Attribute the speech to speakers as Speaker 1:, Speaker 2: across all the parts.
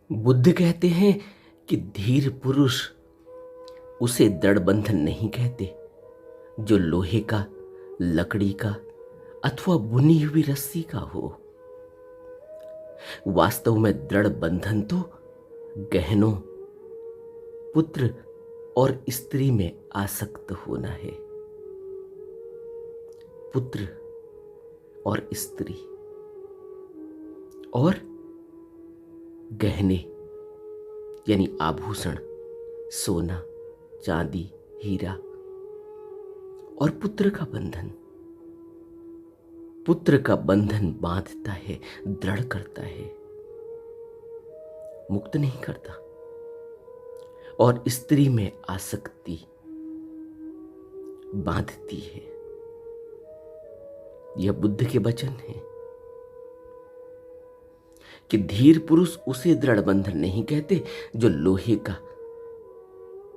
Speaker 1: बुद्ध कहते हैं कि धीर पुरुष उसे दृढ़ बंधन नहीं कहते जो लोहे का, लकड़ी का अथवा बुनी हुई रस्सी का हो। वास्तव में दृढ़ बंधन तो गहनों, पुत्र और स्त्री में आसक्त होना है। पुत्र और स्त्री और गहने यानी आभूषण, सोना, चांदी, हीरा और पुत्र का बंधन। पुत्र का बंधन बांधता है, दृढ़ करता है, मुक्त नहीं करता। और स्त्री में आसक्ति बांधती है। यह बुद्ध के वचन है कि धीर पुरुष उसे दृढ़ बंधन नहीं कहते जो लोहे का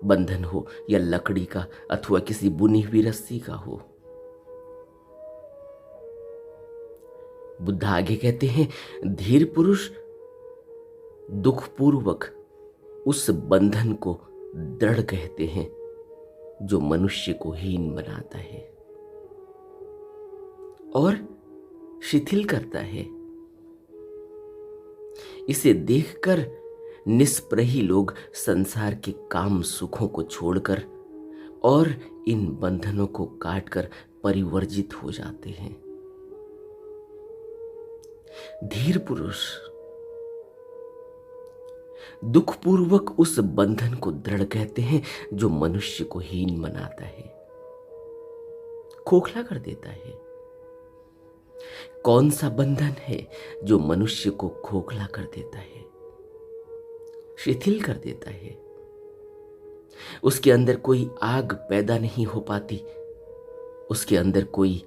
Speaker 1: बंधन हो या लकड़ी का अथवा किसी बुनी हुई रस्सी का हो। बुद्ध आगे कहते हैं, धीर पुरुष दुखपूर्वक उस बंधन को दृढ़ कहते हैं जो मनुष्य को हीन बनाता है और शिथिल करता है। इसे देखकर निष्प्रही लोग संसार के काम सुखों को छोड़कर और इन बंधनों को काटकर परिवर्जित हो जाते हैं। धीर पुरुष दुखपूर्वक उस बंधन को दृढ़ कहते हैं जो मनुष्य को हीन बनाता है, खोखला कर देता है। कौन सा बंधन है जो मनुष्य को खोखला कर देता है, शिथिल कर देता है? उसके अंदर कोई आग पैदा नहीं हो पाती, उसके अंदर कोई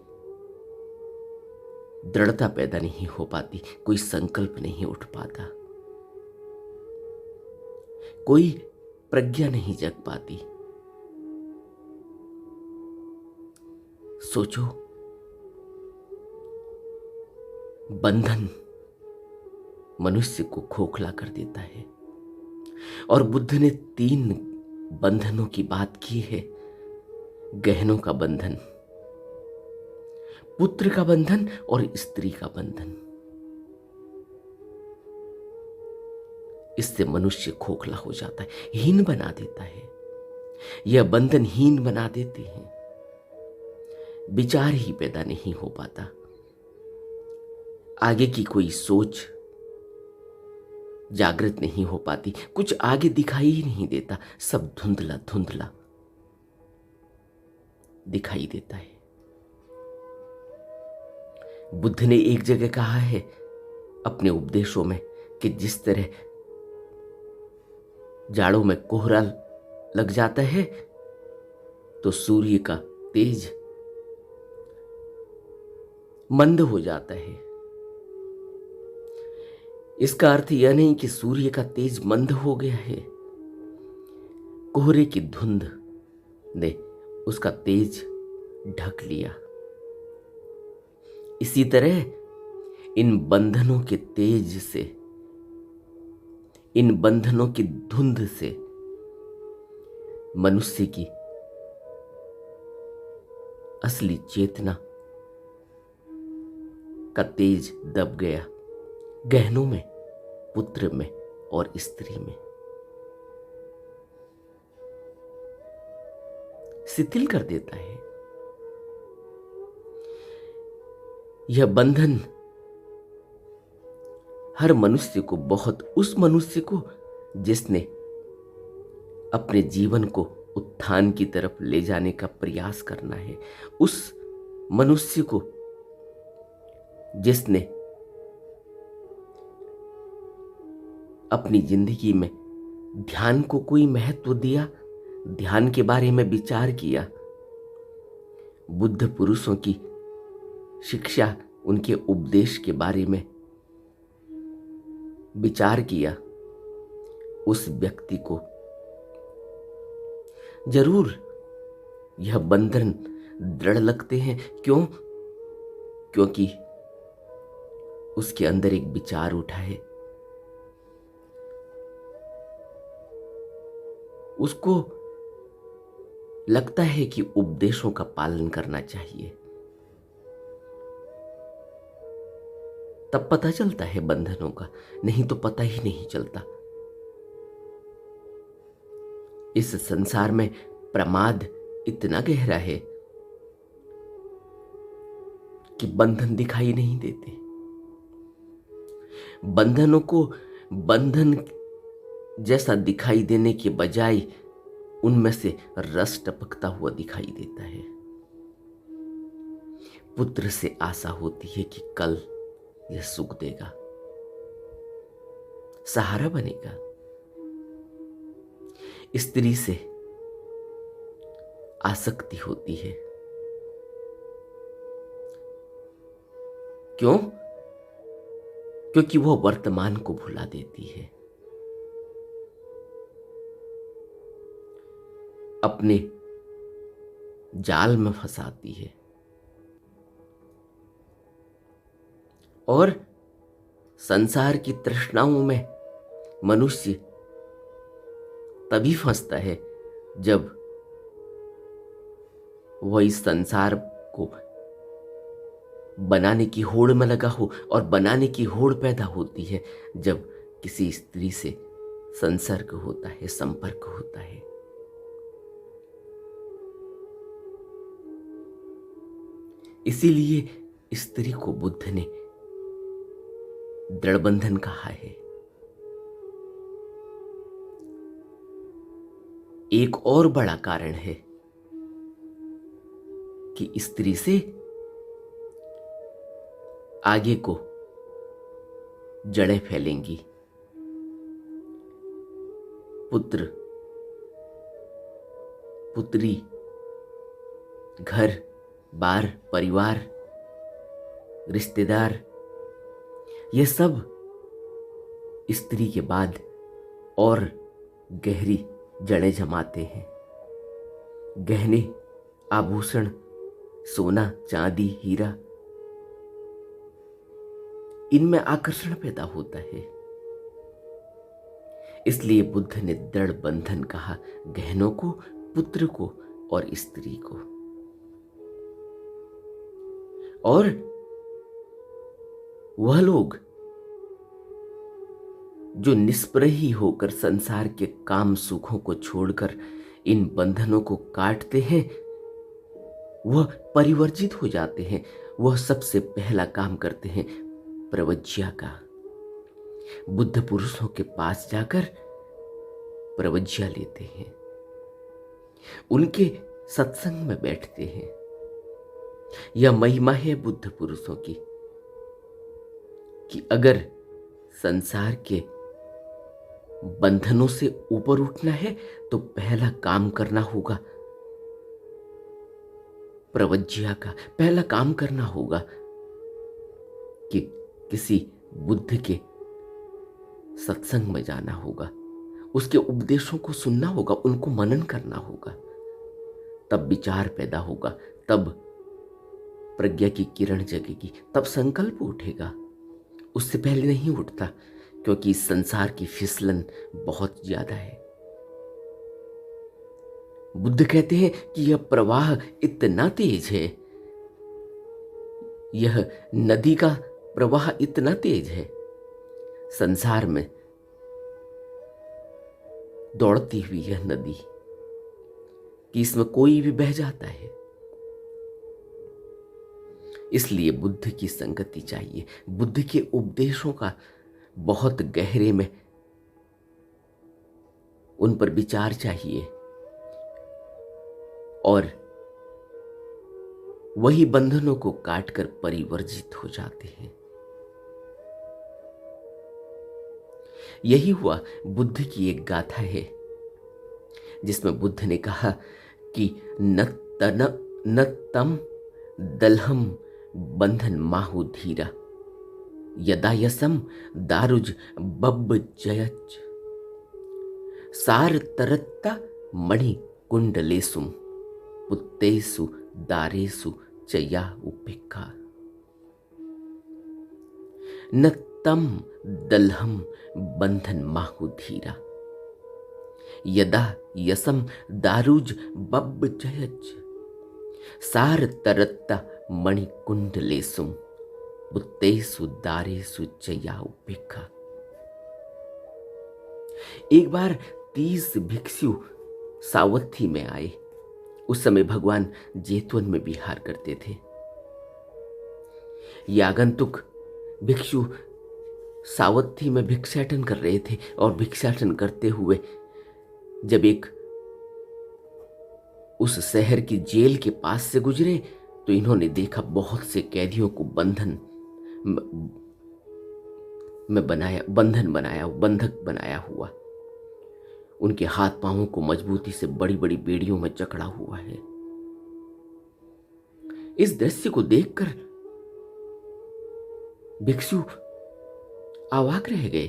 Speaker 1: दृढ़ता पैदा नहीं हो पाती, कोई संकल्प नहीं उठ पाता, कोई प्रज्ञा नहीं जग पाती। सोचो, बंधन मनुष्य को खोखला कर देता है। और बुद्ध ने 3 बंधनों की बात की है। गहनों का बंधन, पुत्र का बंधन और स्त्री का बंधन। इससे मनुष्य खोखला हो जाता है, हीन बना देता है। यह बंधन हीन बना देते हैं। विचार ही पैदा नहीं हो पाता, आगे की कोई सोच जागृत नहीं हो पाती, कुछ आगे दिखाई ही नहीं देता, सब धुंधला धुंधला दिखाई देता है। बुद्ध ने एक जगह कहा है अपने उपदेशों में कि जिस तरह जाड़ों में कोहरा लग जाता है तो सूर्य का तेज मंद हो जाता है। इसका अर्थ यह नहीं कि सूर्य का तेज मंद हो गया है, कोहरे की धुंध ने उसका तेज ढक लिया। इसी तरह इन बंधनों के तेज से, इन बंधनों की धुंध से मनुष्य की असली चेतना का तेज दब गया, गहनों में, पुत्र में और स्त्री में। शिथिल कर देता है। यह बंधन हर मनुष्य को, बहुत उस मनुष्य को जिसने अपने जीवन को उत्थान की तरफ ले जाने का प्रयास करना है, उस मनुष्य को जिसने अपनी जिंदगी में ध्यान को कोई महत्व दिया, ध्यान के बारे में विचार किया, बुद्ध पुरुषों की शिक्षा, उनके उपदेश के बारे में विचार किया, उस व्यक्ति को जरूर यह बंधन दृढ़ लगते हैं। क्यों? क्योंकि उसके अंदर एक विचार उठा है उसको लगता है कि उपदेशों का पालन करना चाहिए। तब पता चलता है बंधनों का, नहीं तो पता ही नहीं चलता। इस संसार में प्रमाद इतना गहरा है कि बंधन दिखाई नहीं देते। बंधनों को बंधन जैसा दिखाई देने के बजाय उनमें से रस टपकता हुआ दिखाई देता है। पुत्र से आशा होती है कि कल यह सुख देगा, सहारा बनेगा। स्त्री से आसक्ति होती है। क्यों? क्योंकि वह वर्तमान को भुला देती है, अपने जाल में फंसाती है। और संसार की तृष्णाओं में मनुष्य तभी फंसता है जब वह इस संसार को बनाने की होड़ में लगा हो। और बनाने की होड़ पैदा होती है जब किसी स्त्री से संसर्ग होता है, संपर्क होता है। इसीलिए स्त्री को बुद्ध ने दृढ़ बंधन कहा है। एक और बड़ा कारण है कि स्त्री से आगे को जड़ें फैलेंगी। पुत्र, पुत्री, घर बार, परिवार, रिश्तेदार, ये सब स्त्री के बाद और गहरी जड़ें जमाते हैं। गहने, आभूषण, सोना, चांदी, हीरा, इनमें आकर्षण पैदा होता है। इसलिए बुद्ध ने दृढ़ बंधन कहा, गहनों को, पुत्र को और स्त्री को। और वह लोग जो निष्प्रही होकर संसार के काम सुखों को छोड़कर इन बंधनों को काटते हैं, वह परिवर्जित हो जाते हैं। वह सबसे पहला काम करते हैं प्रवज्या का। बुद्ध पुरुषों के पास जाकर प्रवज्या लेते हैं, उनके सत्संग में बैठते हैं। यह महिमा है बुद्ध पुरुषों की कि अगर संसार के बंधनों से ऊपर उठना है तो पहला काम करना होगा प्रवज्या का। पहला काम करना होगा कि किसी बुद्ध के सत्संग में जाना होगा, उसके उपदेशों को सुनना होगा, उनको मनन करना होगा। तब विचार पैदा होगा, तब प्रज्ञा की किरण जगेगी, तब संकल्प उठेगा। उससे पहले नहीं उठता, क्योंकि इस संसार की फिसलन बहुत ज्यादा है। बुद्ध कहते हैं कि यह प्रवाह इतना तेज है, यह नदी का प्रवाह इतना तेज है संसार में दौड़ती हुई यह नदी कि इसमें कोई भी बह जाता है। इसलिए बुद्ध की संगति चाहिए, बुद्ध के उपदेशों का बहुत गहरे में उन पर विचार चाहिए, और वही बंधनों को काटकर परिवर्जित हो जाते हैं। यही हुआ। बुद्ध की एक गाथा है जिसमें बुद्ध ने कहा कि न तम दलहम बंधन माहु धीरा यदा यसम दारुज बब्ब जयच सार तरत्ता मणि कुंडलेसुम पुत्तेसु दारेसु चया उपेक्षा न तम दलहम बंधन माहु धीरा। यदा यसम दारुज बब्ब जयज सार तरत्ता मणिकुंडलेसुम बुत्तेसु दारेसु चयाउ भिक्खा। एक बार 30 भिक्षु सावत्थी में आए। उस समय भगवान जेतवन में विहार करते थे। ये आगंतुक भिक्षु सावत्थी में भिक्षाटन कर रहे थे और भिक्षाटन करते हुए जब एक उस शहर की जेल के पास से गुजरे तो इन्होंने देखा बहुत से कैदियों को बंधन बंधक बनाया हुआ। उनके हाथ पांवों को मजबूती से बड़ी बड़ी बेड़ियों में जकड़ा हुआ है। इस दृश्य को देखकर भिक्षु अवाक रह गए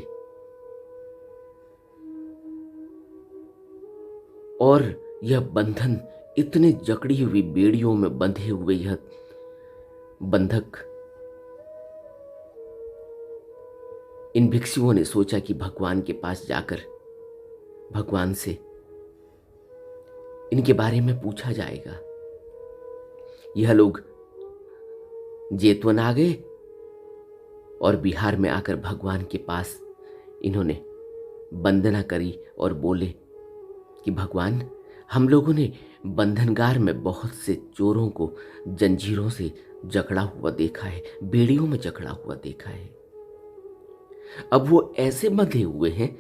Speaker 1: और यह बंधन, इतने जकड़ी हुई बेड़ियों में बंधे हुए यह बंधक, इन भिक्षुओं ने सोचा कि भगवान के पास जाकर भगवान से इनके बारे में पूछा जाएगा। यह लोग जेतवन आ गए और बिहार में आकर भगवान के पास इन्होंने वंदना करी और बोले कि भगवान, हम लोगों ने बंधनगार में बहुत से चोरों को जंजीरों से जकड़ा हुआ देखा है, बेड़ियों में जकड़ा हुआ देखा है। अब वो ऐसे बंधे हुए हैं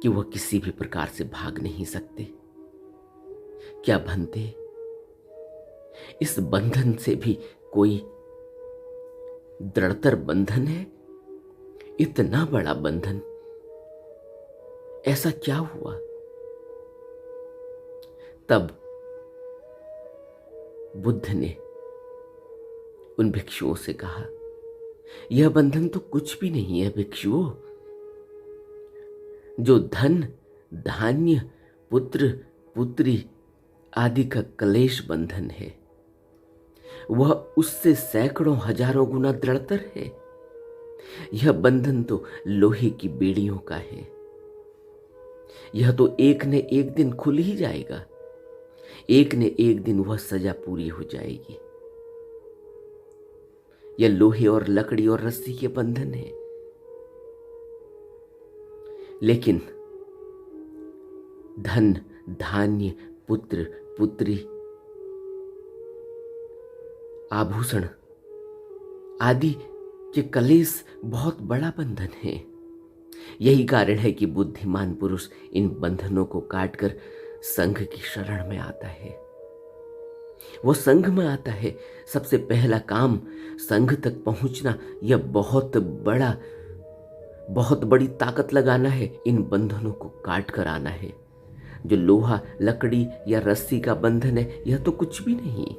Speaker 1: कि वह किसी भी प्रकार से भाग नहीं सकते। क्या बनते इस बंधन से भी कोई दृढ़तर बंधन है? इतना बड़ा बंधन, ऐसा क्या हुआ? तब बुद्ध ने उन भिक्षुओं से कहा, यह बंधन तो कुछ भी नहीं है भिक्षुओं। जो धन, धान्य, पुत्र, पुत्री आदि का क्लेश बंधन है, वह उससे सैकड़ों हजारों गुना दृढ़तर है। यह बंधन तो लोहे की बेड़ियों का है। यह तो एक न एक दिन खुल ही जाएगा। एक न एक दिन वह सजा पूरी हो जाएगी। यह लोहे और लकड़ी और रस्सी के बंधन है। लेकिन धन, धान्य, पुत्र, पुत्री, आभूषण आदि के कलेश बहुत बड़ा बंधन है। यही कारण है कि बुद्धिमान पुरुष इन बंधनों को काटकर संघ की शरण में आता है। वो संघ में आता है। सबसे पहला काम संघ तक पहुंचना, यह बहुत बड़ी ताकत लगाना है। इन बंधनों को काट कर आना है। जो लोहा, लकड़ी या रस्सी का बंधन है, यह तो कुछ भी नहीं।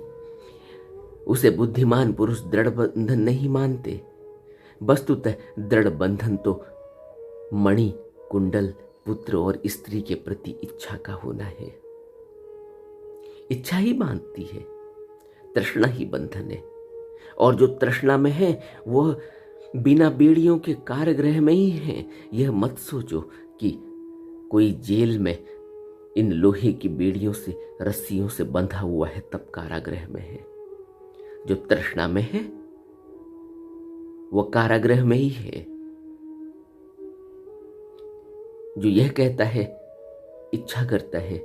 Speaker 1: उसे बुद्धिमान पुरुष दृढ़ बंधन नहीं मानते। वस्तुतः दृढ़ बंधन तो मणि, कुंडल, पुत्र और स्त्री के प्रति इच्छा का होना है। इच्छा ही बांधती है, तृष्णा ही बंधन है। और जो तृष्णा में है वह बिना बेड़ियों के कारागृह में ही है। यह मत सोचो कि कोई जेल में इन लोहे की बेड़ियों से, रस्सियों से बंधा हुआ है तब कारागृह में है। जो तृष्णा में है वह कारागृह में ही है। जो यह कहता है, इच्छा करता है,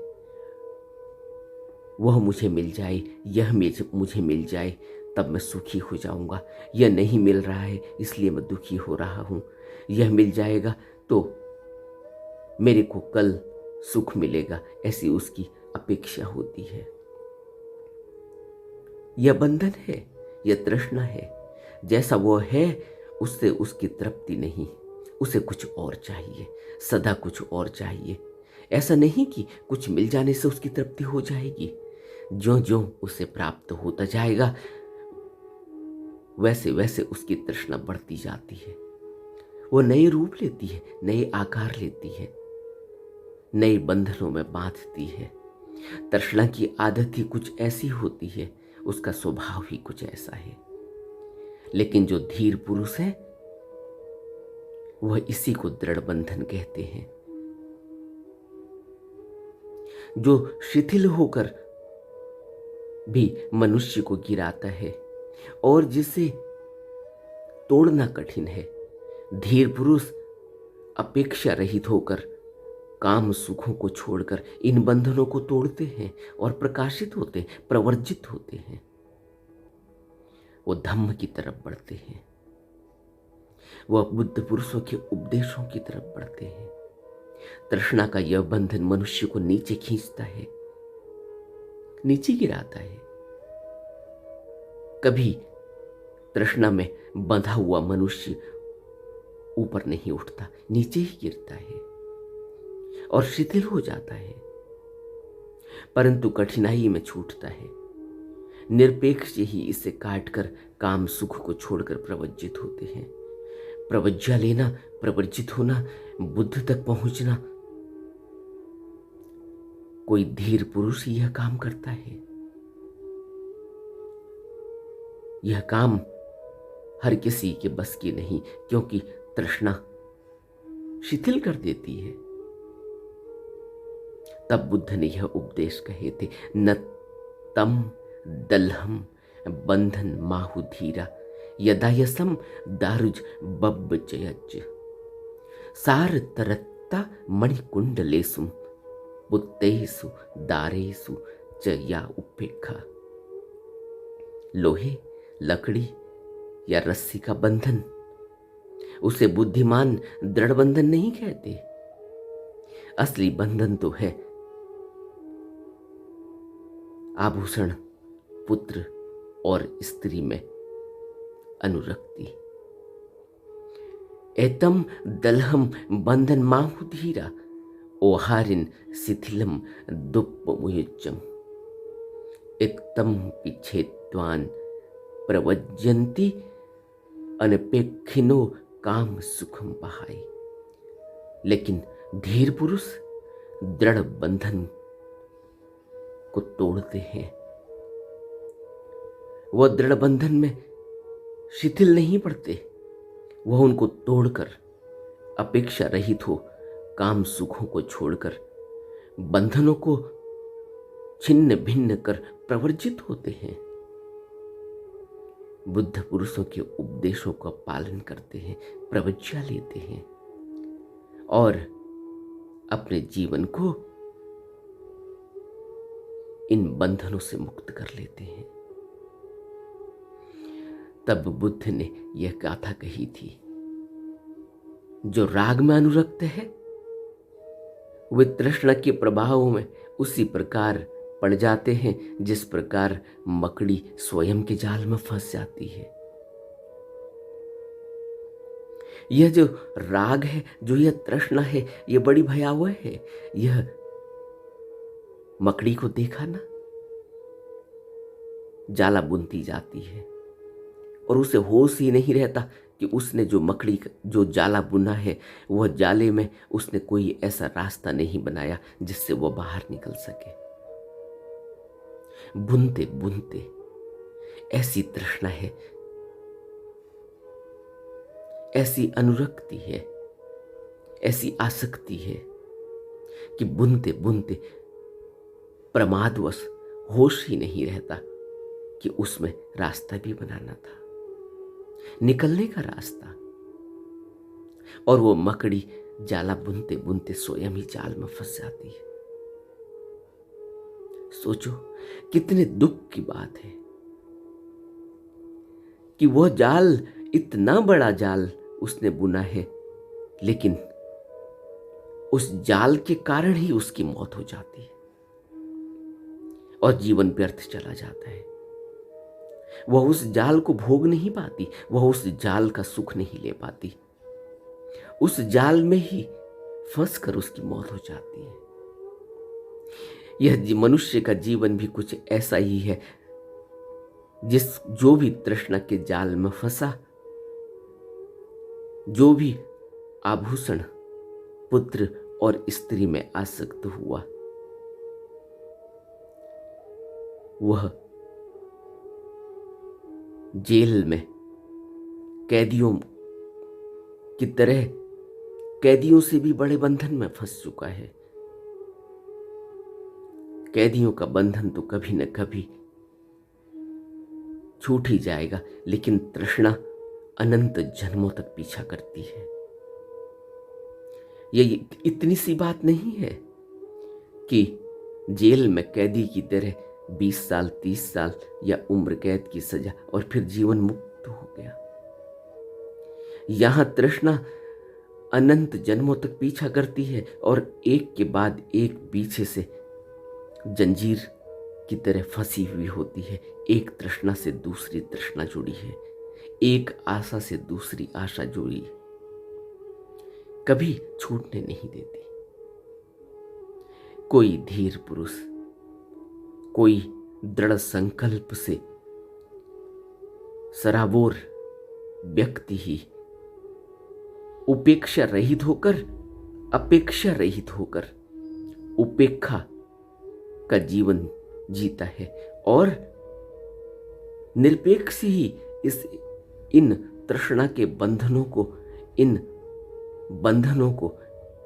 Speaker 1: वह मुझे मिल जाए, यह मुझे मिल जाए तब मैं सुखी हो जाऊंगा। यह नहीं मिल रहा है इसलिए मैं दुखी हो रहा हूं। यह मिल जाएगा तो मेरे को कल सुख मिलेगा, ऐसी उसकी अपेक्षा होती है। यह बंधन है, यह तृष्णा है। जैसा वो है उससे उसकी तृप्ति नहीं, उसे कुछ और चाहिए, सदा कुछ और चाहिए। ऐसा नहीं कि कुछ मिल जाने से उसकी तृप्ति हो जाएगी। ज्यों ज्यों उसे प्राप्त होता जाएगा वैसे वैसे उसकी तृष्णा बढ़ती जाती है। वो नए रूप लेती है, नए आकार लेती है, नए बंधनों में बांधती है। तृष्णा की आदत ही कुछ ऐसी होती है, उसका स्वभाव ही कुछ ऐसा है। लेकिन जो धीर पुरुष है वह इसी को दृढ़ बंधन कहते हैं। जो शिथिल होकर भी मनुष्य को गिराता है और जिसे तोड़ना कठिन है। धीर पुरुष अपेक्षा रहित होकर काम सुखों को छोड़कर इन बंधनों को तोड़ते हैं और प्रकाशित होते, प्रवर्जित होते हैं। वो धम्म की तरफ बढ़ते हैं, वह बुद्ध पुरुषों के उपदेशों की तरफ बढ़ते हैं। तृष्णा का यह बंधन मनुष्य को नीचे खींचता है, नीचे गिराता है। कभी तृष्णा में बंधा हुआ मनुष्य ऊपर नहीं उठता, नीचे ही गिरता है और शिथिल हो जाता है, परंतु कठिनाई में छूटता है। निरपेक्ष ही इसे काटकर काम सुख को छोड़कर प्रवज्जित होते हैं। प्रवज्जा लेना, प्रवर्जित होना, बुद्ध तक पहुंचना, कोई धीर पुरुष ही यह काम करता है। यह काम हर किसी के बस की नहीं, क्योंकि तृष्णा शिथिल कर देती है। तब बुद्ध ने यह उपदेश कहे थे, न तम दलहम बंधन माहु धीरा यदायसम दारुज बब्ब जयज सार तरत्ता मणिकुंडलेसु पुत्तेसु दारेसु च या उपेक्षा। लोहे, लकड़ी या रस्सी का बंधन, उसे बुद्धिमान दृढ़ बंधन नहीं कहते। असली बंधन तो है आभूषण, पुत्र और स्त्री में अनुरक्ति। एतम दलहम बंधन माहु धीरा ओहारिन शिथिलम दुप्पमुयुज्जम इत्तम पिछेत्वान प्रवज्यन्ति अनपेक्षिनो काम सुखम बहाई। लेकिन धीर पुरुष दृढ़ बंधन को तोड़ते हैं। वह दृढ़ बंधन में शिथिल नहीं पड़ते, वह उनको तोड़कर अपेक्षा रहित हो काम सुखों को छोड़कर बंधनों को छिन्न भिन्न कर प्रवर्जित होते हैं। बुद्ध पुरुषों के उपदेशों का पालन करते हैं, प्रवज्जा लेते हैं और अपने जीवन को इन बंधनों से मुक्त कर लेते हैं। तब बुद्ध ने यह गाथा कही थी, जो राग में अनुरक्त है वे तृष्णा के प्रभाव में उसी प्रकार पड़ जाते हैं जिस प्रकार मकड़ी स्वयं के जाल में फंस जाती है। यह जो राग है, जो यह तृष्णा है, यह बड़ी भयावह है। यह मकड़ी को देखा ना, जाला बुनती जाती है और उसे होश ही नहीं रहता कि उसने जो जाला बुना है, वह जाले में उसने कोई ऐसा रास्ता नहीं बनाया जिससे वह बाहर निकल सके। बुनते बुनते ऐसी तृष्णा है, ऐसी अनुरक्ति है, ऐसी आसक्ति है कि बुनते बुनते प्रमादवश होश ही नहीं रहता कि उसमें रास्ता भी बनाना था, निकलने का रास्ता। और वो मकड़ी जाला बुनते बुनते स्वयं ही जाल में फंस जाती है। सोचो कितने दुख की बात है कि वह जाल, इतना बड़ा जाल उसने बुना है, लेकिन उस जाल के कारण ही उसकी मौत हो जाती है और जीवन व्यर्थ चला जाता है। वह उस जाल को भोग नहीं पाती, वह उस जाल का सुख नहीं ले पाती, उस जाल में ही फंसकर उसकी मौत हो जाती है। यह मनुष्य का जीवन भी कुछ ऐसा ही है। जो भी तृष्णा के जाल में फंसा, जो भी आभूषण, पुत्र और स्त्री में आसक्त हुआ, वह जेल में कैदियों की तरह कैदियों से भी बड़े बंधन में फंस चुका है। कैदियों का बंधन तो कभी न कभी छूट ही जाएगा, लेकिन तृष्णा अनंत जन्मों तक पीछा करती है। ये इतनी सी बात नहीं है कि जेल में कैदी की तरह 20 साल 30 साल या उम्र कैद की सजा और फिर जीवन मुक्त हो गया। यहां तृष्णा अनंत जन्मों तक पीछा करती है और एक के बाद एक पीछे से जंजीर की तरह फंसी हुई होती है। एक तृष्णा से दूसरी तृष्णा जुड़ी है, एक आशा से दूसरी आशा जुड़ी, कभी छूटने नहीं देती। कोई धीर पुरुष, कोई दृढ़ संकल्प से सराबोर व्यक्ति ही उपेक्षा रहित होकर, अपेक्षा रहित होकर उपेक्षा का जीवन जीता है और निरपेक्ष ही इन तृष्णा के बंधनों को, इन बंधनों को,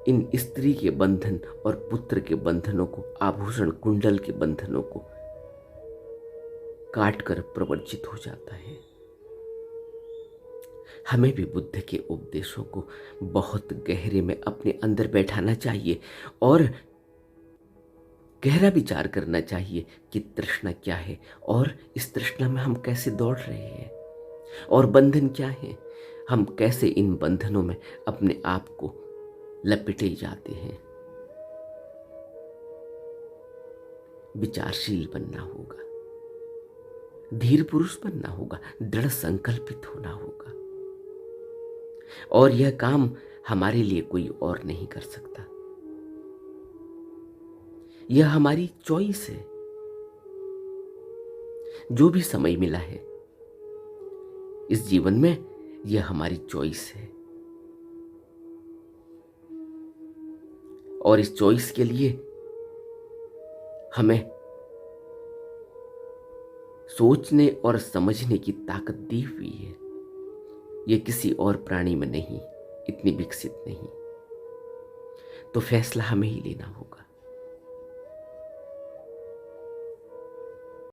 Speaker 1: इन स्त्री के बंधन और पुत्र के बंधनों को, आभूषण कुंडल के बंधनों को काट कर प्रवर्जित हो जाता है। हमें भी बुद्ध के उपदेशों को बहुत गहरे में अपने अंदर बैठाना चाहिए और गहरा विचार करना चाहिए कि तृष्णा क्या है और इस तृष्णा में हम कैसे दौड़ रहे हैं और बंधन क्या है, हम कैसे इन बंधनों में अपने आप को लपेटे जाते हैं। विचारशील बनना होगा, धीर पुरुष बनना होगा, दृढ़ संकल्पित होना होगा और यह काम हमारे लिए कोई और नहीं कर सकता। यह हमारी चॉइस है। जो भी समय मिला है इस जीवन में, यह हमारी चॉइस है और इस चॉइस के लिए हमें सोचने और समझने की ताकत दी हुई है। यह किसी और प्राणी में नहीं, इतनी विकसित नहीं। तो फैसला हमें ही लेना होगा।